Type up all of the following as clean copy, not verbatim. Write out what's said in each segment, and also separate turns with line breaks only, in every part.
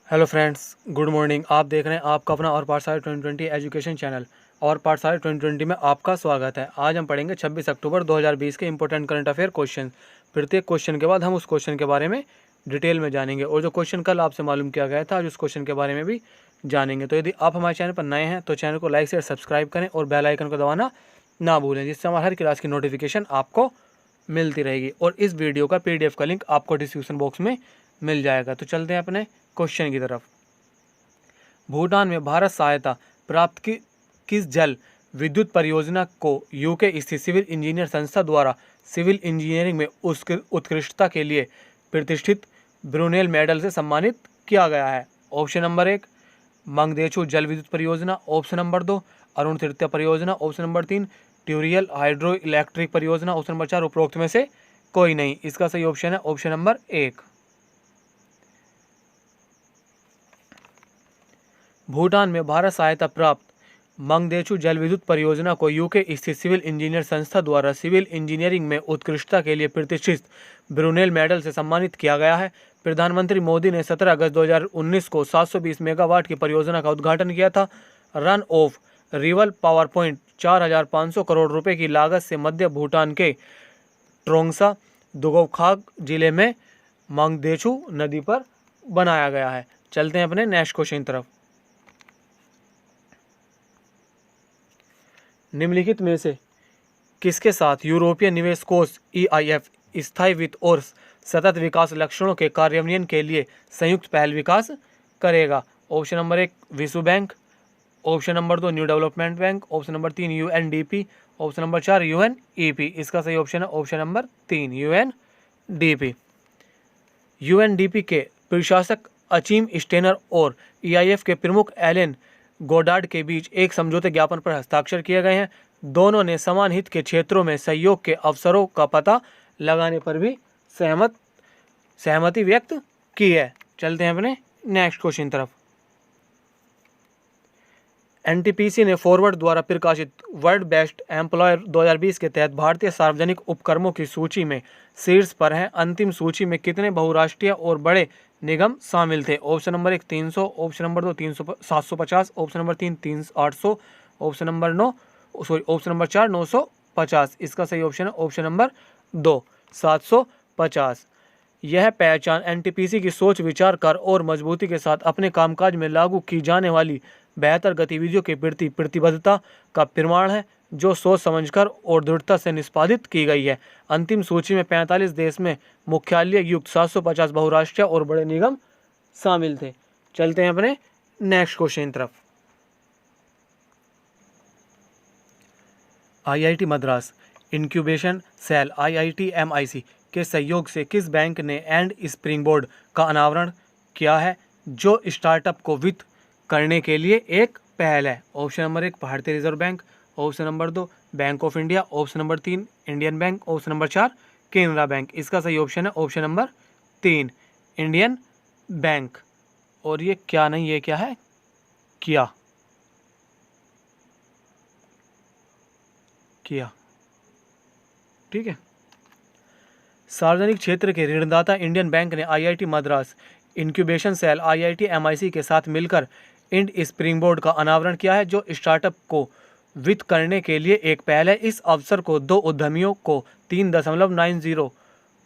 Hello friends, good morning. आप देख रहे हैं आपका अपना और पाठशाला 2020 एजुकेशन चैनल। और पाठशाला 2020 में आपका स्वागत है। आज हम पढ़ेंगे 26 अक्टूबर 2020 के इंपॉर्टेंट करंट अफेयर क्वेश्चन। प्रत्येक क्वेश्चन के बाद हम उस क्वेश्चन के बारे में डिटेल में जानेंगे, और जो क्वेश्चन कल आपसे मालूम किया गया था आज उस क्वेश्चन के बारे में भी जानेंगे। तो यदि आप हमारे चैनल पर नए हैं तो चैनल को लाइक शेयर सब्सक्राइब करें और बेल आइकन को दबाना ना भूलें, जिससे हमारे हर क्लास की नोटिफिकेशन आपको मिलती रहेगी। और इस वीडियो का PDF का लिंक आपको डिस्क्रिप्शन बॉक्स में मिल जाएगा। तो चलते हैं अपने क्वेश्चन की तरफ। भूटान में भारत सहायता प्राप्त किस जल विद्युत परियोजना को यूके स्थित सिविल इंजीनियर संस्था द्वारा सिविल इंजीनियरिंग में उत्कृष्टता के लिए प्रतिष्ठित ब्रुनेल मेडल से सम्मानित किया गया है? ऑप्शन नंबर 1 मंगदेचु जल विद्युत परियोजना, ऑप्शन नंबर 2 अरुण तृतीय परियोजना, ऑप्शन नंबर 3 ट्यूरियल हाइड्रो इलेक्ट्रिक परियोजना, ऑप्शन नंबर 4 उपरोक्त में से कोई नहीं। इसका सही ऑप्शन है ऑप्शन नंबर 1। भूटान में भारत सहायता प्राप्त मंगदेचु जल विद्युत परियोजना को यूके स्थित सिविल इंजीनियर संस्था द्वारा सिविल इंजीनियरिंग में उत्कृष्टता के लिए प्रतिष्ठित ब्रुनेल मेडल से सम्मानित किया गया है। प्रधानमंत्री मोदी ने 17 अगस्त 2019 को 720 मेगावाट की परियोजना का उद्घाटन किया था। Run of river power point 4,500 crore रुपए की लागत से मध्य भूटान के ट्रोंगसा दुगोखाग जिले में मंगदेचु नदी पर बनाया गया है। चलते हैं अपने नेक्स्ट क्वेश्चन की तरफ। निम्नलिखित में से किसके साथ यूरोपीय निवेश कोष EIF स्थायी वित्त और सतत विकास लक्ष्यों के कार्यान्वयन के लिए संयुक्त पहल विकास करेगा? ऑप्शन नंबर 1 विश्व bank, option number 2 new development bank, option number 3 UNDP, option number 4 UNEP। इसका सही ऑप्शन है ऑप्शन नंबर 3 UNDP। UNDP के प्रशासक अचीम स्टेनर और EIF के प्रमुख एलन गोडार्ड के बीच एक समझौते ज्ञापन पर हस्ताक्षर किए गए हैं। दोनों ने समान हित के क्षेत्रों में सहयोग के अवसरों का पता लगाने पर भी सहमति व्यक्त की है। चलते हैं अपने नेक्स्ट क्वेश्चन तरफ। NTPC ने फॉरवर्ड द्वारा प्रकाशित वर्ल्ड बेस्ट एम्प्लॉयर 2020 के तहत भारतीय सार्वजनिक उपक्रमों की सूची में शीर्ष पर हैं। अंतिम सूची में कितने बहुराष्ट्रीय और बड़े निगम शामिल थे? Option number 1 300, option number 2 750, option number 3 800, option number 4 950। इसका सही ऑप्शन है ऑप्शन नंबर 2 750। यह पहचान NTPC की सोच, विचार कर और मजबूती के साथ अपने कामकाज में लागू की जाने वाली बेहतर गतिविधियों के प्रति प्रतिबद्धता का प्रमाण है, जो सोच समझकर और दृढ़ता से निष्पादित की गई है। अंतिम सूची में 45 देश में मुख्यालय युक्त 750 बहुराष्ट्रीय और बड़े निगम शामिल थे। चलते हैं अपने नेक्स्ट क्वेश्चन तरफ। IIT Madras incubation cell IIT-MIC के सहयोग से किस बैंक ने एंड स्प्रिंग बोर्ड का अनावरण किया है, जो स्टार्टअप को वित्त करने के लिए एक पहल है? ऑप्शन नंबर 1 भारतीय reserve bank, option number 2 bank of India, option number 3 Indian bank, option number 4 Canara bank. इसका सही ऑप्शन है ऑप्शन नंबर 3 इंडियन बैंक। और ये क्या नहीं, ये क्या है? किया। ठीक है। सार्वजनिक क्षेत्र के ऋणदाता इंडियन बैंक ने IIT Madras incubation cell IIT-MIC के साथ मिलकर इंड स्प्रिंग बोर्ड का अनावरण किया है, जो स्टार्टअप को वित्त करने के लिए एक पहल है। इस अवसर को 2 उद्यमियों को 3.90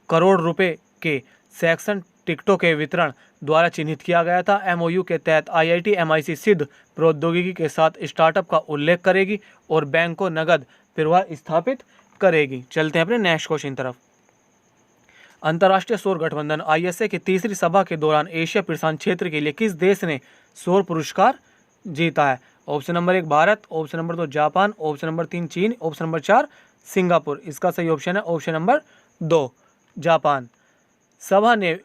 करोड़ रुपए के सेक्शन टिकटों के वितरण द्वारा चिन्हित किया गया था। MOU के तहत IIT-MIC सिद्ध प्रौद्योगिकी के साथ स्टार्टअप का उल्लेख करेगी और बैंक को नगद प्रवाह स्थापित करेगी। चलते हैं अपने नेक्स्ट क्वेश्चन तरफ। अंतर्राष्ट्रीय सौर गठबंधन ISA की तीसरी सभा के दौरान एशिया प्रशांत क्षेत्र के लिए किस देश ने सौर पुरस्कार जीता है? Option number 1 Bharat, option number 2 Japan, option number 3 चीन, ऑप्शन नंबर 4 सिंगापुर। इसका सही ऑप्शन है ऑप्शन नंबर 2 जापान। सभा ने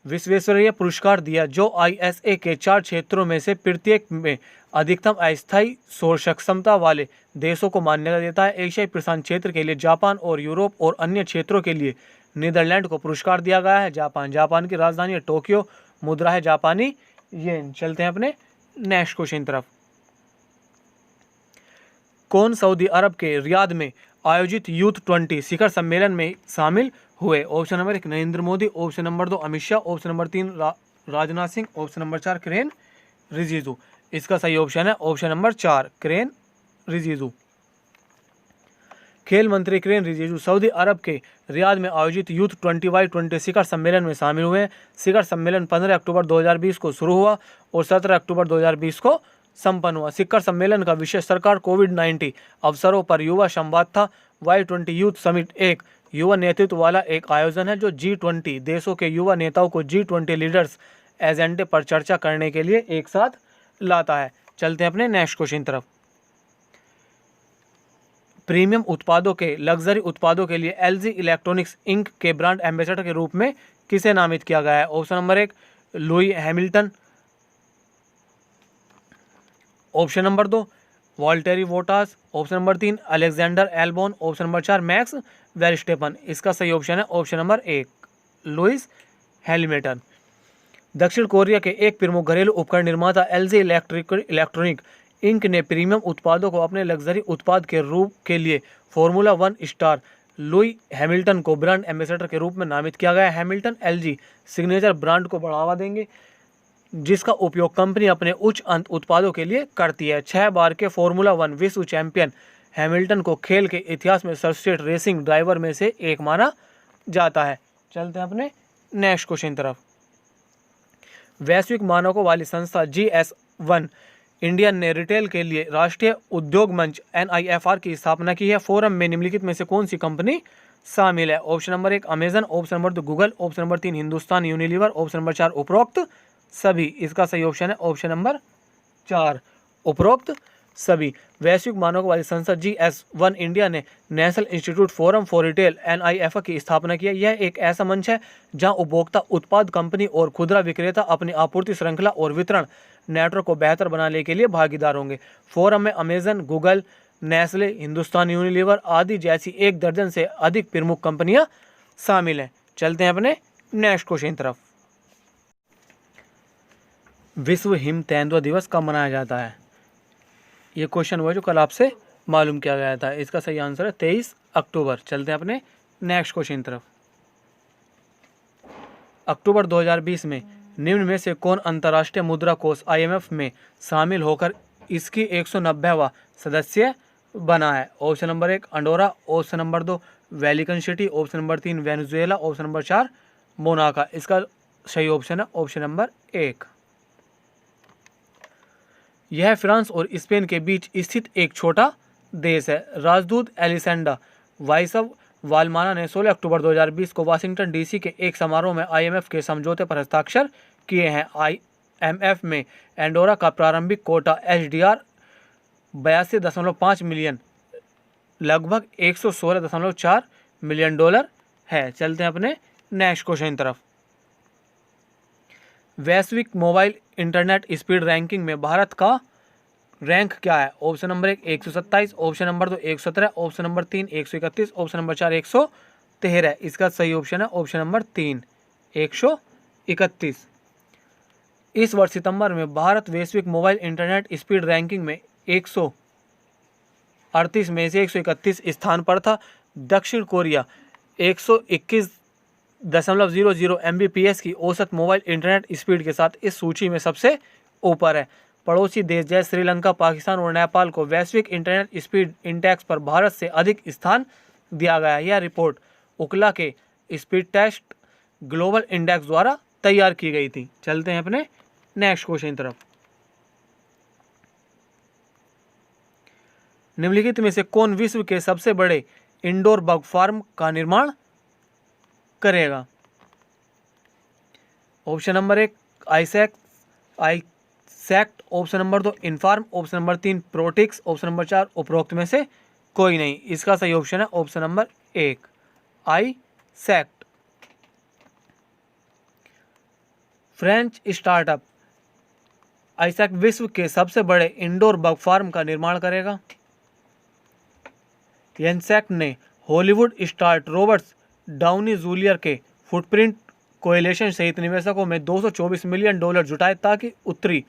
विश्वेश्वरीय पुरस्कार दिया, जो ISA के 4 क्षेत्रों में से प्रत्येक में अधिकतम अस्थायी सौर सक्षमता वाले देशों को मान्यता देता है। एशियाई प्रशांत क्षेत्र के लिए जापान और यूरोप और अन्य क्षेत्रों के लिए नीदरलैंड को पुरस्कार दिया गया है। जापान की राजधानी है टोक्यो, मुद्रा है जापानी येन। चलते हैं अपने नेक्स्ट क्वेश्चन तरफ। कौन सऊदी अरब के रियाद में आयोजित यूथ 20 शिखर सम्मेलन में शामिल हुए? Option number 1 Narendra Modi, option number 2 Amit Shah, option number 3 Rajnath Singh. Option number 4 Kiren Rijiju. इसका सही ऑप्शन है ऑप्शन नंबर 4 किरेन रिजिजू। खेल मंत्री किरेन रिजिजू सऊदी अरब के रियाद में आयोजित यूथ 20x20 शिखर सम्मेलन में शामिल हुए हैं। शिखर सम्मेलन 15 अक्टूबर 2020 को शुरू हुआ और 17 अक्टूबर 2020 को संपन्न हुआ। शिखर सम्मेलन का विषय सरकार कोविड-19 अवसरों पर युवा संवाद था। Y20 यूथ समिट एक युवा नेतृत्व वाला एक आयोजन है जो G20 देशों के युवा नेताओं को G20 लीडर्स एजेंडे पर चर्चा करने के लिए एक साथ लाता है। चलते हैं अपने नेक्स्ट क्वेश्चन तरफ। प्रीमियम उत्पादों के लग्जरी उत्पादों के लिए LG इलेक्ट्रॉनिक्स इंक के ब्रांड एम्बेसडर के रूप में किसे नामित किया गया है? Option number 1 Louis Hamilton. Option number 2 Valtteri वोटास। Option number 3 Alexander Albon. Option number 4 max Verstappen. इसका सही ऑप्शन है ऑप्शन नंबर 1 लुइस हैमिल्टन। दक्षिण कोरिया के एक प्रमुख घरेलू उपकरण निर्माता LG इलेक्ट्रॉनिक इंक ने प्रीमियम उत्पादों को अपने लग्जरी उत्पाद के रूप के लिए फॉर्मूला 1 स्टार लुई हैमिल्टन को ब्रांड एम्बेसडर के रूप में नामित किया गया है। हैमिल्टन LG सिग्नेचर ब्रांड को बढ़ावा देंगे जिसका उपयोग कंपनी अपने उच्च अंत उत्पादों के लिए करती है। 6 बार के फॉर्मूला 1 विश्व चैंपियन हैमिल्टन को खेल के इतिहास में सर्वश्रेष्ठ रेसिंग ड्राइवर में से एक माना जाता है। चलते हैं अपने नेक्स्ट क्वेश्चन तरफ। वैश्विक मानकों वाली संस्था GS1 इंडिया ने रिटेल के लिए राष्ट्रीय उद्योग मंच NIFR की स्थापना की है। फोरम में निम्नलिखित में से कौन सी कंपनी शामिल है? Option number 1 Amazon. Option number 2 Google. Option number 3 Hindustan Unilever. Option number 4 उपरोक्त सभी। इसका सही ऑप्शन है ऑप्शन नंबर 4 उपरोक्त सभी। वैश्विक मानकों वाली संस्था GS1 इंडिया ने national institute forum for retail NIFR की स्थापना की है। यह एक ऐसा मंच है जहां उपभोक्ता उत्पाद कंपनी और खुदरा विक्रेता अपनी आपूर्ति श्रृंखला और वितरण नेटवर्क को बेहतर बनाने के लिए भागीदार होंगे। फोरम में Amazon, Google, Nestle, Hindustan Unilever आदि जैसी 1 दर्जन से अधिक प्रमुख कंपनियां शामिल हैं। चलते हैं अपने नेक्स्ट क्वेश्चन तरफ। विश्व हिम तेंदुआ दिवस कब मनाया जाता है? ये क्वेश्चन हुआ जो कल आपसे मालूम किया गया था। इसका सही आंसर है 23 अक्टूबर। चलते हैं अपने नेक्स्ट क्वेश्चन तरफ। अक्टूबर 2020 में निम्न में से कौन अंतर्राष्ट्रीय मुद्रा कोष IMF में शामिल होकर इसकी 190वां सदस्य बना है? Option number 1 Andorra. Option number 2 Vatican city. Option number 3 Venezuela. Option number 4 Monaco. इसका सही ऑप्शन है ऑप्शन नंबर 1। यह फ्रांस और स्पेन के बीच स्थित एक छोटा देश है। राजदूत एलिसेंडा वाइसव वालमाना ने 16 अक्टूबर 2020 को वाशिंगटन DC के एक समारोह में IMF के समझौते पर हस्ताक्षर किए हैं। IMF में एंडोरा का प्रारंभिक कोटा HDR 82.5 मिलियन लगभग $116.4 मिलियन है। चलते हैं अपने नेक्स्ट क्वेश्चन तरफ। वैश्विक मोबाइल इंटरनेट स्पीड रैंकिंग में भारत का रैंक क्या है? Option number 1 127। Option number 2 117। Option number 3 131। Option number 4 113। इसका सही ऑप्शन है ऑप्शन नंबर 3 131। इस वर्ष सितंबर में भारत वैश्विक मोबाइल इंटरनेट स्पीड रैंकिंग में 138 में से 131 स्थान पर था। दक्षिण कोरिया 121.00 Mbps की औसत मोबाइल इंटरनेट स्पीड के साथ इस सूची में सबसे ऊपर है। पड़ोसी देश जैसे श्रीलंका, पाकिस्तान और नेपाल को वैश्विक इंटरनेट स्पीड इंडेक्स पर भारत से अधिक स्थान दिया गया है। यह रिपोर्ट उकला के स्पीड टेस्ट ग्लोबल इंडेक्स द्वारा तैयार की गई थी। चलते हैं अपने नेक्स्ट क्वेश्चन तरफ। निम्नलिखित में से कौन विश्व के सबसे बड़े इंडोर बग फार्म का निर्माण करेगा? ऑप्शन नंबर 1 आईसैक्ट। Option number 2 Inform. Option number 3 प्रोटिक्स। ऑप्शन नंबर 4 उपरोक्त में से कोई नहीं। इसका सही ऑप्शन है ऑप्शन नंबर 1 आईसैक्ट। फ्रेंच स्टार्टअप आईसैक्ट विश्व के सबसे बड़े इंडोर बग फार्म का निर्माण करेगा। येंसैक्ट ने Hollywood star Robert Downey junior के फुटप्रिंट कोएलिशन सहित निवेशकों में $224 मिलियन जुटाए ताकि उत्तरी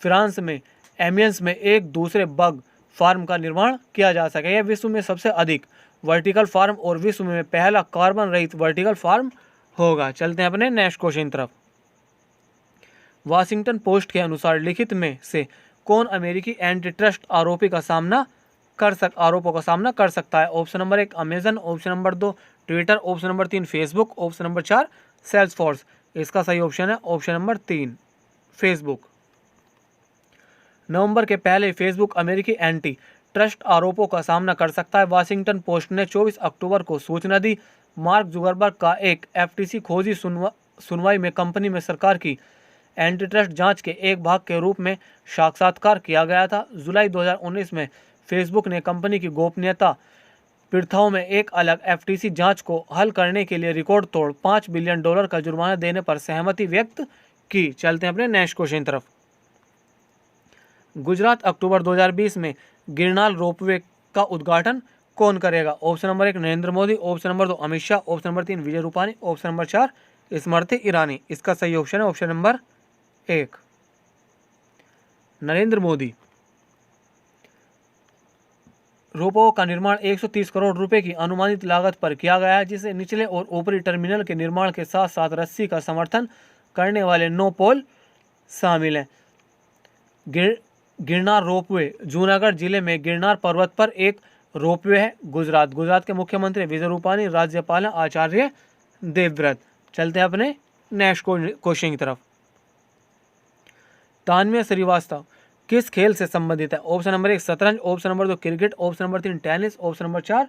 फ्रांस में एमियंस में एक दूसरे बग फार्म का निर्माण किया जा सके। यह विश्व में सबसे अधिक वर्टिकल फार्म और विश्व में पहला कार्बन रहित वर्टिकल फार्म होगा। चलते हैं अपने नेक्स्ट क्वेश्चन तरफ। वाशिंगटन पोस्ट के अनुसार लिखित में से कौन अमेरिकी एंटी ट्रस्ट आरोपों का सामना कर सकता है? Option number 1 Amazon, option number 2 Twitter, option number 3 Facebook, option number 4 Salesforce. इसका सही ऑप्शन है ऑप्शन नंबर 3 फेसबुक। नवंबर के पहले फेसबुक अमेरिकी एंटी ट्रस्ट आरोपों का सामना कर सकता है। वाशिंगटन पोस्ट ने 24 अक्टूबर को सूचना दी। मार्क जुकरबर्ग का एक एफटीसी खोजी सुनवाई में कंपनी में सरकार की एंटी ट्रस्ट जांच के एक भाग के रूप में साक्षात्कार किया गया था। जुलाई 2019 में फेसबुक ने कंपनी की गोपनीयता पीड़ितों में एक अलग एफटीसी जांच को हल करने के लिए रिकॉर्ड तोड़ $5 बिलियन का जुर्माना देने पर सहमति व्यक्त की। चलते हैं अपने नेक्स्ट क्वेश्चन तरफ। गुजरात अक्टूबर 2020 में गिरनार रोपवे का उद्घाटन कौन करेगा? Option number 1 Narendra Modi, option number 2 Amit Shah, option number 3 Vijay Rupani, option number 4 Smriti Irani. इसका सही ऑप्शन है option number 1 Narendra Modi. Ropeway का निर्माण 130 करोड़ रुपए की अनुमानित लागत पर किया गया है, जिसे निचले और ऊपरी टर्मिनल के निर्माण के साथ साथ रस्सी का समर्थन करने वाले 9 पोल शामिल हैं। गिरनार रोपवे जूनागढ़ जिले में गिरनार पर्वत पर एक रोपवे है। गुजरात के मुख्यमंत्री विजय रूपानी, राज्यपाल आचार्य देवव्रत। चलते हैं अपने नेक्स्ट क्वेश्चन की तरफ। तानवी श्रीवास्तव किस खेल से संबंधित है? ऑप्शन नंबर 1 शतरंज, option number 2 cricket, option number 3 tennis, option number 4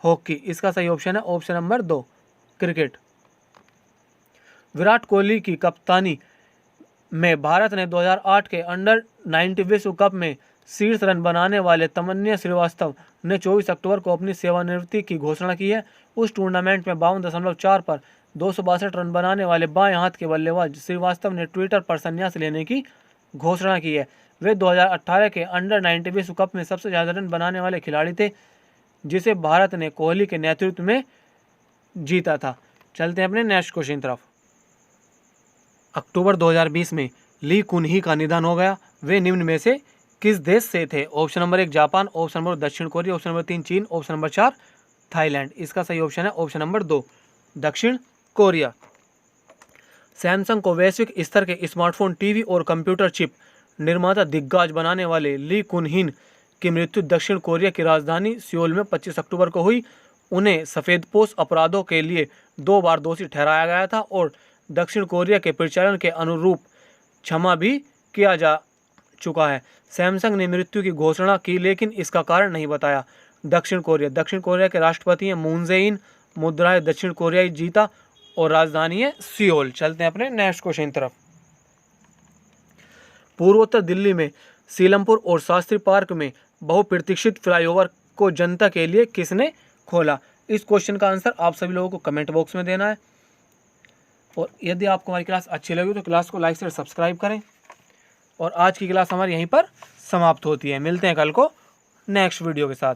hockey. इसका सही ऑप्शन है option number 2 cricket. Virat Kohli की कप्तानी में भारत ने 2008 के अंडर 19 विश्व कप में शीर्ष रन बनाने वाले तमन्ना श्रीवास्तव ने 24 अक्टूबर को अपनी सेवानिवृत्ति की घोषणा की है। उस टूर्नामेंट में 52.4 पर 262 रन बनाने वाले बाएं हाथ के बल्लेबाज श्रीवास्तव ने ट्विटर पर संन्यास लेने की घोषणा की है। वे 2018 के अंडर 19 विश्व कप में सबसे ज़्यादा रन बनाने वाले खिलाड़ी थे, जिसे भारत ने कोहली के नेतृत्व में जीता था। चलते हैं अपने नेक्स्ट क्वेश्चन तरफ। अक्टूबर 2020 में ली कुनही का निधन हो गया। वे निम्न में से किस देश से थे? Option number 1 Japan, option number 2 दक्षिण कोरिया, ऑप्शन नंबर 3 चीन, ऑप्शन नंबर 4 थाईलैंड। इसका सही ऑप्शन है ऑप्शन नंबर 2 दक्षिण कोरिया। सैमसंग को वैश्विक स्तर के स्मार्टफोन, टीवी और कंप्यूटर चिप निर्माता दिग्गज बनाने वाले ली कुनहिन की मृत्यु दक्षिण कोरिया की राजधानी सियोल में 25 अक्टूबर को हुई। उन्हें सफ़ेदपोश अपराधों के लिए 2 बार दोषी ठहराया गया था और दक्षिण कोरिया के प्रचलन के अनुरूप क्षमा भी किया जा चुका है। सैमसंग ने मृत्यु की घोषणा की, लेकिन इसका कारण नहीं बताया। दक्षिण कोरिया के राष्ट्रपति हैं मून जे-इन। मुद्रा है दक्षिण कोरियाई जीता और राजधानी है सियोल। चलते हैं अपने नेक्स्ट क्वेश्चन तरफ। पूर्वोत्तर दिल्ली में सीलमपुर और शास्त्री पार्क में बहुप्रतीक्षित फ्लाईओवर को जनता के लिए किसने खोला? इस क्वेश्चन का आंसर आप सभी लोगों को कमेंट बॉक्स में देना है। और यदि आपको हमारी क्लास अच्छी लगी तो क्लास को लाइक से सब्सक्राइब करें। और आज की क्लास हमारी यहीं पर समाप्त होती है। मिलते हैं कल को नेक्स्ट वीडियो के साथ।